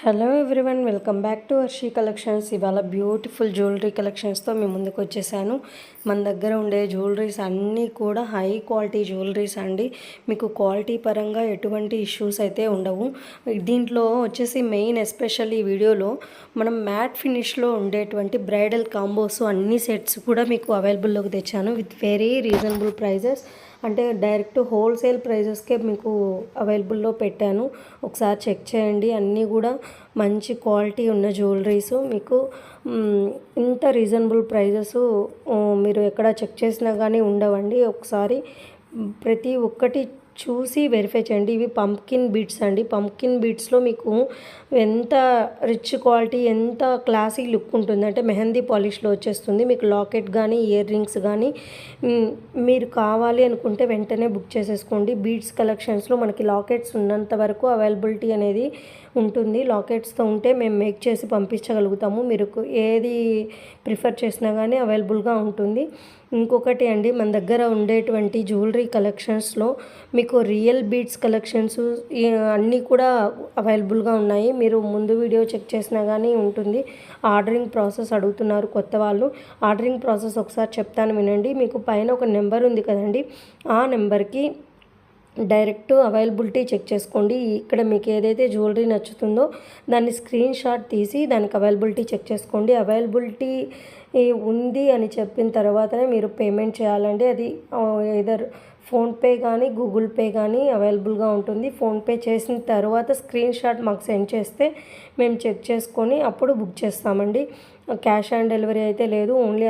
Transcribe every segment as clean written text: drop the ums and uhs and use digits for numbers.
Hello everyone, welcome back to Varshi collections. ఇవాళ beautiful jewellery కలెక్షన్స్తో మీ ముందుకు వచ్చేసాను. మన దగ్గర ఉండే జ్యువెలరీస్ అన్నీ కూడా హై క్వాలిటీ జ్యువెలరీస్ అండి. మీకు క్వాలిటీ పరంగా ఎటువంటి ఇష్యూస్ అయితే ఉండవు. దీంట్లో వచ్చేసి మెయిన్ ఎస్పెషల్లీ ఈ వీడియోలో మనం మ్యాట్ ఫినిష్లో ఉండేటువంటి బ్రైడల్ కాంబోస్ అన్ని సెట్స్ కూడా మీకు అవైలబుల్లోకి తెచ్చాను విత్ వెరీ రీజనబుల్ ప్రైజెస్. అంటే డైరెక్ట్ హోల్సేల్ ప్రైజెస్కే మీకు అవైలబుల్లో పెట్టాను. ఒకసారి చెక్ చేయండి. అన్నీ కూడా మంచి క్వాలిటీ ఉన్న జ్యువెలరీస్ మీకు ఇంత రీజనబుల్ ప్రైజెస్ మీరు ఎక్కడ చెక్ చేసినా కానీ ఉండవండి. ఒకసారి ప్రతి ఒక్కటి చూసి వెరిఫై చేయండి. ఇవి పంప్కిన్ బీడ్స్ అండి. పంప్కిన్ బీడ్స్లో మీకు ఎంత రిచ్ క్వాలిటీ, ఎంత క్లాసీ లుక్ ఉంటుంది అంటే మెహందీ పాలిష్లో వచ్చేస్తుంది. మీకు లాకెట్ కానీ ఇయర్ రింగ్స్ కానీ మీరు కావాలి అనుకుంటే వెంటనే బుక్ చేసేసుకోండి. బీడ్స్ కలెక్షన్స్లో మనకి లాకెట్స్ ఉన్నంత వరకు అవైలబిలిటీ అనేది ఉంటుంది. లాకెట్స్తో ఉంటే మేము మేక్ చేసి పంపించగలుగుతాము. మీరు ఏది ప్రిఫర్ చేసినా కానీ అవైలబుల్గా ఉంటుంది. ఇంకొకటి అండి, మన దగ్గర ఉండేటువంటి జ్యువెలరీ కలెక్షన్స్లో మీకు రియల్ బీడ్స్ కలెక్షన్స్ అన్నీ కూడా అవైలబుల్గా ఉన్నాయి. మీరు ముందు వీడియో చెక్ చేసినా కానీ ఉంటుంది. ఆర్డరింగ్ ప్రాసెస్ అడుగుతున్నారు కొత్త వాళ్ళు. ఆర్డరింగ్ ప్రాసెస్ ఒకసారి చెప్తాను వినండి. మీకు పైన ఒక నెంబర్ ఉంది కదండి, ఆ నెంబర్కి డైరెక్ట్ అవైలబిలిటీ చెక్ చేసుకోండి. ఇక్కడ మీకు ఏదైతే జ్యువెలరీ నచ్చుతుందో దాన్ని స్క్రీన్ షాట్ తీసి దానికి అవైలబిలిటీ చెక్ చేసుకోండి. అవైలబిలిటీ ఉంది అని చెప్పిన తర్వాతనే మీరు పేమెంట్ చేయాలండి. అది ఏదర్ ఫోన్పే కానీ గూగుల్ పే కానీ అవైలబుల్గా ఉంటుంది. ఫోన్పే చేసిన తర్వాత స్క్రీన్ షాట్ మాకు సెండ్ చేస్తే మేము చెక్ చేసుకొని అప్పుడు బుక్ చేస్తామండి. క్యాష్ ఆన్ డెలివరీ అయితే లేదు. ఓన్లీ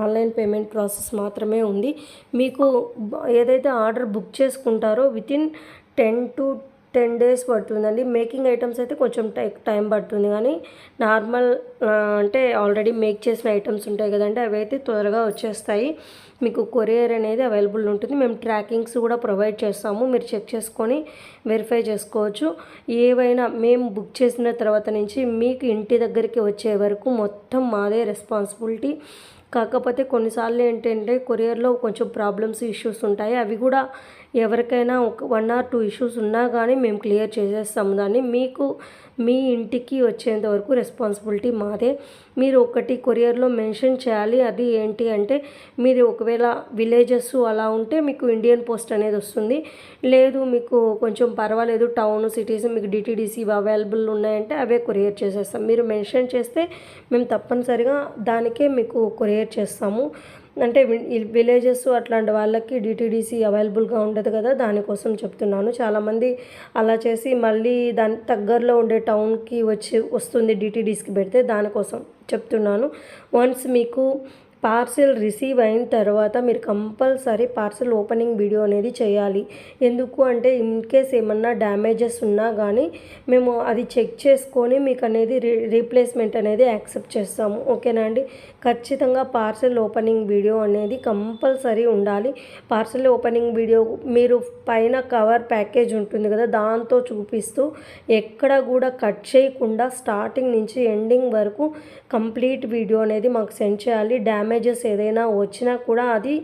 ఆన్లైన్ పేమెంట్ ప్రాసెస్ మాత్రమే ఉంది. మీకు ఏదైతే ఆర్డర్ బుక్ చేసుకుంటారో వితిన్ 10 days పడుతుందండి. మేకింగ్ ఐటమ్స్ అయితే కొంచెం టైం పడుతుంది, కానీ నార్మల్ అంటే ఆల్రెడీ మేక్ చేసిన ఐటమ్స్ ఉంటాయి కదండి, అవి అయితే త్వరగా వచ్చేస్తాయి. మీకు కొరియర్ అనేది అవైలబుల్ ఉంటుంది. మేము ట్రాకింగ్స్ కూడా ప్రొవైడ్ చేస్తాము. మీరు చెక్ చేసుకొని వెరిఫై చేసుకోవచ్చు. ఏవైనా మేము బుక్ చేసిన తర్వాత నుంచి మీకు ఇంటి దగ్గరికి వచ్చే వరకు మొత్తం మాదే రెస్పాన్సిబిలిటీ. కాకపోతే కొన్నిసార్లు ఏంటంటే కొరియర్లో కొంచెం ప్రాబ్లమ్స్, ఇష్యూస్ ఉంటాయి. అవి కూడా ఎవరికైనా 1 or 2 ఇష్యూస్ ఉన్నా కానీ మేము క్లియర్ చేసేస్తాము. దాన్ని మీకు మీ ఇంటికి వచ్చేంత వరకు రెస్పాన్సిబిలిటీ మాదే. మీరు ఒకటి కొరియర్లో మెన్షన్ చేయాలి. అది ఏంటి అంటే, మీరు ఒకవేళ విలేజెస్ అలా ఉంటే మీకు ఇండియన్ పోస్ట్ అనేది వస్తుంది. లేదు మీకు కొంచెం పర్వాలేదు టౌన్, సిటీస్ మీకు డిటీడీసీ అవైలబుల్ ఉన్నాయంటే అవే కొరియర్ చేసేస్తాం. మీరు మెన్షన్ చేస్తే మేము తప్పనిసరిగా దానికే మీకు కొరియర్ చేస్తాము. అంటే విలేజెస్ అట్లాంటి వాళ్ళకి డిటీడీసీ అవైలబుల్గా ఉండదు కదా, దానికోసం చెప్తున్నాను. చాలామంది అలా చేసి మళ్ళీ దాని దగ్గరలో ఉండే టౌన్కి వస్తుంది డిటీడీసీకి పెడితే, దానికోసం చెప్తున్నాను. వన్స్ మీకు పార్సిల్ రిసీవ్ అయిన తర్వాత మీరు కంపల్సరీ పార్సిల్ ఓపెనింగ్ వీడియో అనేది చేయాలి. ఎందుకు అంటే ఇన్ కేస్ ఏమన్నా డ్యామేజెస్ ఉన్నా కానీ మేము అది చెక్ చేసుకొని మీకు అనేది రీప్లేస్మెంట్ అనేది యాక్సెప్ట్ చేస్తాము. ఓకేనా అండి. ఖచ్చితంగా పార్సిల్ ఓపెనింగ్ వీడియో అనేది కంపల్సరీ ఉండాలి. పార్సిల్ ఓపెనింగ్ వీడియో మీరు పైన కవర్ ప్యాకేజ్ ఉంటుంది కదా, దాంతో చూపిస్తూ ఎక్కడ కూడా కట్ చేయకుండా స్టార్టింగ్ నుంచి ఎండింగ్ వరకు కంప్లీట్ వీడియో అనేది మాకు సెండ్ చేయాలి. డ్యామేజెస్ ఏదైనా వచ్చినా కూడా అది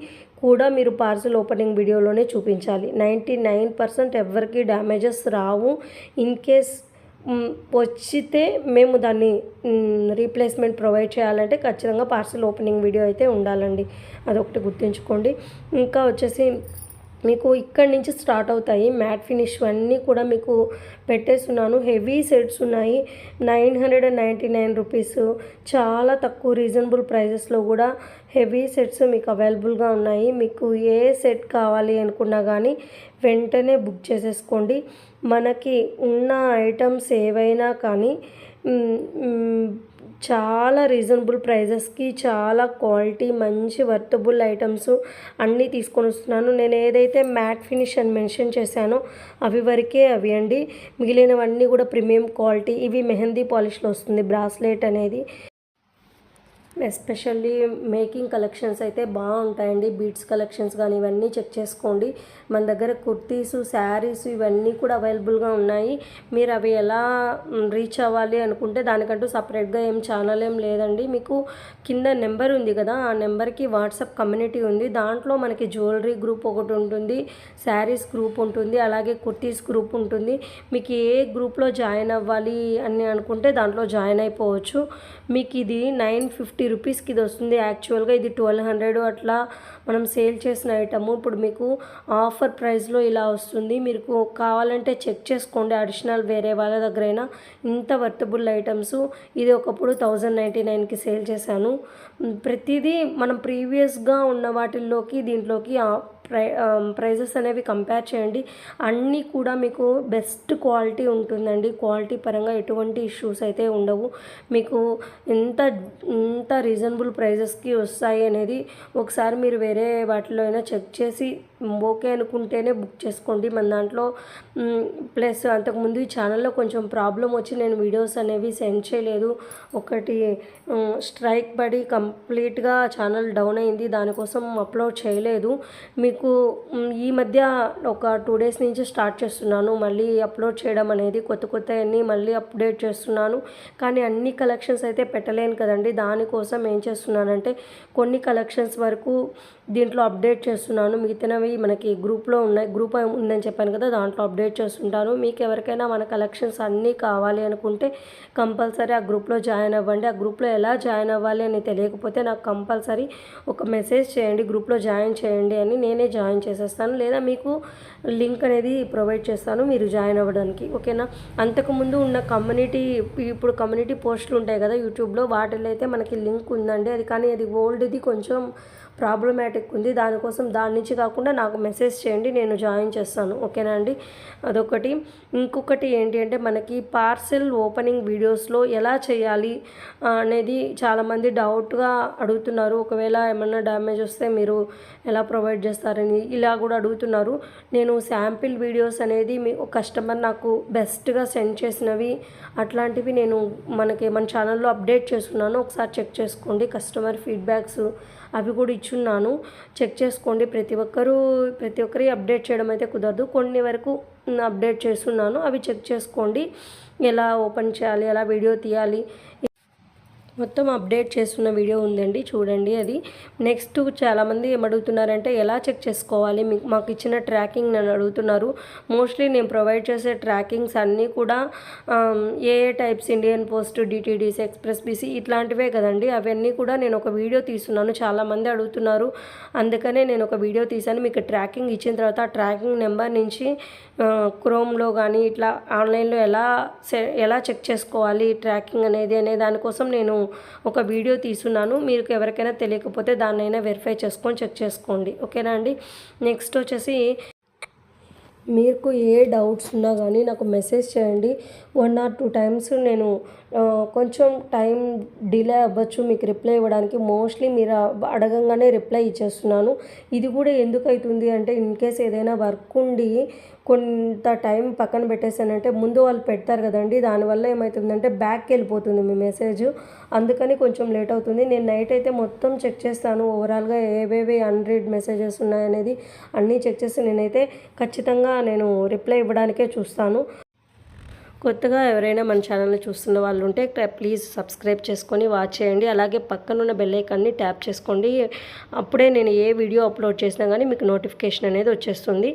కూడా మీరు పార్సిల్ ఓపెనింగ్ వీడియోలోనే చూపించాలి. 99% ఎవరికి డ్యామేజెస్ రావు. ఇన్ కేస్ వచ్చితే మేము దాన్ని రీప్లేస్మెంట్ ప్రొవైడ్ చేయాలంటే ఖచ్చితంగా పార్సిల్ ఓపెనింగ్ వీడియో అయితే ఉండాలండి. అదొకటి గుర్తుంచుకోండి. ఇంకా వచ్చేసి మీకు ఇక్కడి నుంచి స్టార్ట్ అవుతాయి మ్యాట్ ఫినిష్ అన్నీ కూడా మీకు పెట్టేస్తున్నాను. హెవీ సెట్స్ ఉన్నాయి. 999 రూపీస్, చాలా తక్కువ రీజనబుల్ ప్రైజెస్లో కూడా హెవీ సెట్స్ మీకు అవైలబుల్గా ఉన్నాయి. మీకు ఏ సెట్ కావాలి అనుకున్నా కానీ వెంటనే బుక్ చేసేసుకోండి. మనకి ఉన్న ఐటమ్స్ ఏవైనా కానీ చాలా రీజనబుల్ ప్రైజెస్కి చాలా క్వాలిటీ మంచి వర్తబుల్ ఐటమ్స్ అన్నీ తీసుకొని వస్తున్నాను. నేను ఏదైతే మ్యాట్ ఫినిష్ అని మెన్షన్ చేశానో అవి వరకే అవి అండి. మిగిలినవన్నీ కూడా ప్రీమియం క్వాలిటీ. ఇవి మెహందీ పాలిష్లో వస్తుంది బ్రాస్లెట్ అనేది. ఎస్పెషల్లీ మేకింగ్ కలెక్షన్స్ అయితే బాగుంటాయండి. బీడ్స్ కలెక్షన్స్ కానీ ఇవన్నీ చెక్ చేసుకోండి. మన దగ్గర కుర్తీసు, శారీస్ ఇవన్నీ కూడా అవైలబుల్గా ఉన్నాయి. మీరు అవి ఎలా రీచ్ అవ్వాలి అనుకుంటే దానికంటూ సపరేట్గా ఏం ఛానల్ ఏం లేదండి. మీకు కింద నెంబర్ ఉంది కదా, ఆ నెంబర్కి వాట్సాప్ కమ్యూనిటీ ఉంది. దాంట్లో మనకి జ్యువెలరీ గ్రూప్ ఒకటి ఉంటుంది, శారీస్ గ్రూప్ ఉంటుంది, అలాగే కుర్తీస్ గ్రూప్ ఉంటుంది. మీకు ఏ గ్రూప్లో జాయిన్ అవ్వాలి అని అనుకుంటే దాంట్లో జాయిన్ అయిపోవచ్చు. మీకు ఇది 950 రూపీస్కి ఇది వస్తుంది. యాక్చువల్గా ఇది 1200 అట్లా మనం సేల్ చేసిన ఐటము ఇప్పుడు మీకు ఆఫర్ ప్రైస్లో ఇలా వస్తుంది. మీకు కావాలంటే చెక్ చేసుకోండి, అడిషనల్ వేరే వాళ్ళ దగ్గరైనా. ఇంత వర్తబుల్ ఐటమ్స్ ఇది ఒకప్పుడు 1099కి సేల్ చేశాను. ప్రతిదీ మనం ప్రీవియస్గా ఉన్న వాటిల్లోకి దీంట్లోకి ప్రైజెస్ అనేవి కంపేర్ చేయండి. అన్నీ కూడా మీకు బెస్ట్ క్వాలిటీ ఉంటుందండి. క్వాలిటీ పరంగా ఎటువంటి ఇష్యూస్ అయితే ఉండవు. మీకు ఎంత రీజనబుల్ ప్రైజెస్కి వస్తాయి అనేది ఒకసారి మీరు వేరే వాటిలో అయినా చెక్ చేసి ఓకే అనుకుంటేనే బుక్ చేసుకోండి. మన దాంట్లో ప్లస్ అంతకుముందు ఈ ఛానల్లో కొంచెం ప్రాబ్లం వచ్చి నేను వీడియోస్ అనేవి సెండ్ చేయలేదు. ఒకటి స్ట్రైక్ పడి కంప్లీట్గా ఛానల్ డౌన్ అయింది, దానికోసం అప్లోడ్ చేయలేదు. మీకు ఈ మధ్య ఒక 2 డేస్ నుంచి స్టార్ట్ చేస్తున్నాను మళ్ళీ అప్లోడ్ చేయడం అనేది. కొత్త అన్నీ మళ్ళీ అప్డేట్ చేస్తున్నాను, కానీ అన్ని కలెక్షన్స్ అయితే పెట్టలేను కదండి. దానికోసం ఏం చేస్తున్నానంటే కొన్ని కలెక్షన్స్ వరకు దీంట్లో అప్డేట్ చేస్తున్నాను. మిగతావి మనకి గ్రూప్లో ఉన్నాయి, గ్రూప్ ఉందని చెప్పాను కదా, దాంట్లో అప్డేట్ చేస్తుంటాను. మీకు ఎవరికైనా మన కలెక్షన్స్ అన్నీ కావాలి అనుకుంటే కంపల్సరీ ఆ గ్రూప్లో జాయిన్ అవ్వండి. ఆ గ్రూప్లో ఎలా జాయిన్ అవ్వాలి అని తెలియకపోతే నాకు కంపల్సరీ ఒక మెసేజ్ చేయండి, గ్రూప్లో జాయిన్ చేయండి అని. నేనే జాయిన్ చేసేస్తాను, లేదా మీకు లింక్ అనేది ప్రొవైడ్ చేస్తాను మీరు జాయిన్ అవ్వడానికి, ఓకేనా. అంతకుముందు ఉన్న కమ్యూనిటీ, ఇప్పుడు కమ్యూనిటీ పోస్టులు ఉంటాయి కదా యూట్యూబ్లో, వాటిలో అయితే మనకి లింక్ ఉందండి. అది కానీ అది ఓల్డ్ది కొంచెం ప్రాబ్లమాటిక్ ఉంది. దానికోసం దాని నుంచి కాకుండా నాకు మెసేజ్ చేయండి, నేను జాయిన్ చేస్తాను, ఓకేనా అండి. అదొకటి. ఇంకొకటి ఏంటి అంటే మనకి పార్సెల్ ఓపెనింగ్ వీడియోస్లో ఎలా చేయాలి అనేది చాలామంది డౌట్గా అడుగుతున్నారు. ఒకవేళ ఏమన్నా డ్యామేజ్ వస్తే మీరు ఎలా ప్రొవైడ్ చేస్తారని ఇలా కూడా అడుగుతున్నారు. నేను శాంపిల్ వీడియోస్ అనేది కస్టమర్ నాకు బెస్ట్గా సెండ్ చేసినవి అట్లాంటివి నేను మన ఛానల్లో అప్డేట్ చేస్తున్నాను. ఒకసారి చెక్ చేసుకోండి. కస్టమర్ ఫీడ్బ్యాక్స్ అవి కూడా ఇచ్చున్నాను, చెక్ చేసుకోండి. ప్రతి ఒక్కరి అప్డేట్ చేయడం అయితే కుదరదు, కొన్ని వరకు అప్డేట్ చేస్తున్నాను, అవి చెక్ చేసుకోండి. ఎలా ఓపెన్ చేయాలి, ఎలా వీడియో తీయాలి మొత్తం అప్డేట్ చేస్తున్న వీడియో ఉందండి, చూడండి అది. నెక్స్ట్ చాలామంది ఏమడుగుతున్నారంటే ఎలా చెక్ చేసుకోవాలి, మాకు ఇచ్చిన ట్రాకింగ్ నన్ను అడుగుతున్నారు. మోస్ట్లీ నేను ప్రొవైడ్ చేసే ట్రాకింగ్స్ అన్నీ కూడా ఏ types, Indian post, DTDC, express BC ఇట్లాంటివే కదండి. అవన్నీ కూడా నేను ఒక వీడియో తీస్తున్నాను, చాలామంది అడుగుతున్నారు, అందుకనే నేను ఒక వీడియో తీశాను. మీకు ట్రాకింగ్ ఇచ్చిన తర్వాత ఆ ట్రాకింగ్ నెంబర్ నుంచి క్రోమ్లో కానీ ఇట్లా ఆన్లైన్లో ఎలా చెక్ చేసుకోవాలి ట్రాకింగ్ అనేది అనే దానికోసం నేను ఒక వీడియో తీసున్నాను. మీకు ఎవరికైనా తెలియకపోతే దాన్నైనా వెరిఫై చేసుకొని చెక్ చేసుకోండి, ఓకేనా అండి. నెక్స్ట్ వచ్చేసి మీకు ఏ డౌట్స్ ఉన్నా కానీ నాకు మెసేజ్ చేయండి. 1 or 2 టైమ్స్ నేను కొంచెం టైం డిలే అవ్వచ్చు మీకు రిప్లై ఇవ్వడానికి. మోస్ట్లీ మీరు అడగంగానే రిప్లై ఇచ్చేస్తున్నాను. ఇది కూడా ఎందుకు అవుతుంది అంటే ఇన్ కేస్ ఏదైనా వర్క్ ఉండి కొంత టైం పక్కన పెట్టేసానంటే ముందు వాళ్ళు పెడతారు కదండి, దానివల్ల ఏమవుతుందంటే బ్యాక్కి వెళ్ళిపోతుంది మీ మెసేజ్, అందుకని కొంచెం లేట్ అవుతుంది. నేను నైట్ అయితే మొత్తం చెక్ చేస్తాను, ఓవరాల్గా ఏవేవి అన్రీడ్ మెసేజెస్ ఉన్నాయనేది అన్నీ చెక్ చేసి నేనైతే ఖచ్చితంగా నేను రిప్లై ఇవ్వడానికే చూస్తాను. కొత్తగా ఎవరైనా మన ఛానల్ని చూస్తున్న వాళ్ళు ఉంటే ప్లీజ్ సబ్స్క్రైబ్ చేసుకొని వాచ్ చేయండి. అలాగే పక్కనున్న బెల్ ఐకాన్ని ట్యాప్ చేసుకోండి. అప్పుడే నేను ఏ వీడియో అప్లోడ్ చేసినా కానీ మీకు నోటిఫికేషన్ అనేది వచ్చేస్తుంది.